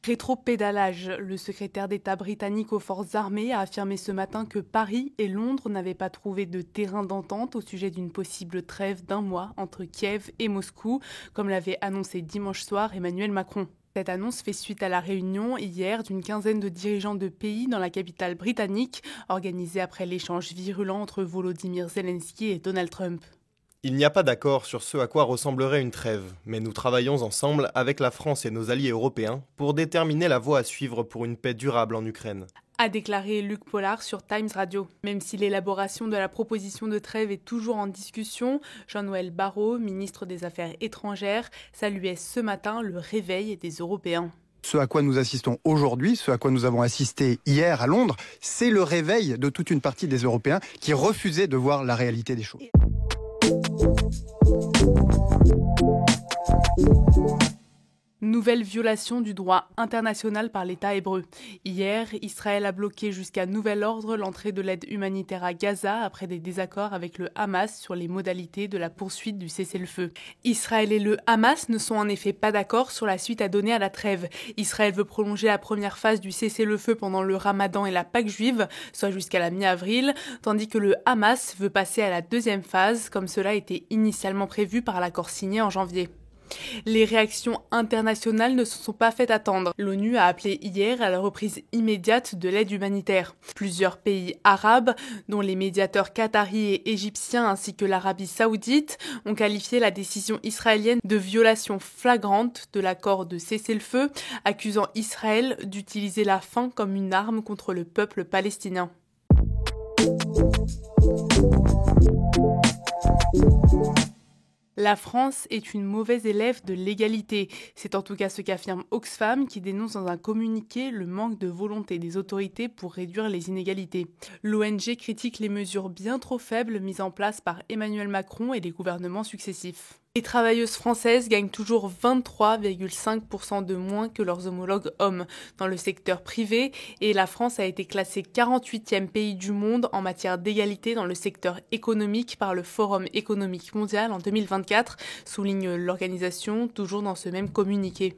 Rétropédalage. Le secrétaire d'État britannique aux forces armées a affirmé ce matin que Paris et Londres n'avaient pas trouvé de terrain d'entente au sujet d'une possible trêve d'1 mois entre Kiev et Moscou, comme l'avait annoncé dimanche soir Emmanuel Macron. Cette annonce fait suite à la réunion hier d'une quinzaine de dirigeants de pays dans la capitale britannique, organisée après l'échange virulent entre Volodymyr Zelensky et Donald Trump. Il n'y a pas d'accord sur ce à quoi ressemblerait une trêve, mais nous travaillons ensemble avec la France et nos alliés européens pour déterminer la voie à suivre pour une paix durable en Ukraine, A déclaré Luc Pollard sur Times Radio. Même si l'élaboration de la proposition de trêve est toujours en discussion, Jean-Noël Barrot, ministre des Affaires étrangères, saluait ce matin le réveil des Européens. Ce à quoi nous assistons aujourd'hui, ce à quoi nous avons assisté hier à Londres, c'est le réveil de toute une partie des Européens qui refusaient de voir la réalité des choses. Nouvelle violation du droit international par l'État hébreu. Hier, Israël a bloqué jusqu'à nouvel ordre l'entrée de l'aide humanitaire à Gaza après des désaccords avec le Hamas sur les modalités de la poursuite du cessez-le-feu. Israël et le Hamas ne sont en effet pas d'accord sur la suite à donner à la trêve. Israël veut prolonger la première phase du cessez-le-feu pendant le Ramadan et la Pâque juive, soit jusqu'à la mi-avril, tandis que le Hamas veut passer à la deuxième phase, comme cela était initialement prévu par l'accord signé en janvier. Les réactions internationales ne se sont pas faites attendre. L'ONU a appelé hier à la reprise immédiate de l'aide humanitaire. Plusieurs pays arabes, dont les médiateurs qataris et égyptiens ainsi que l'Arabie saoudite, ont qualifié la décision israélienne de violation flagrante de l'accord de cessez-le-feu, accusant Israël d'utiliser la faim comme une arme contre le peuple palestinien. La France est une mauvaise élève de l'égalité. C'est en tout cas ce qu'affirme Oxfam qui dénonce dans un communiqué le manque de volonté des autorités pour réduire les inégalités. L'ONG critique les mesures bien trop faibles mises en place par Emmanuel Macron et les gouvernements successifs. Les travailleuses françaises gagnent toujours 23,5% de moins que leurs homologues hommes dans le secteur privé et la France a été classée 48e pays du monde en matière d'égalité dans le secteur économique par le Forum économique mondial en 2024, souligne l'organisation toujours dans ce même communiqué.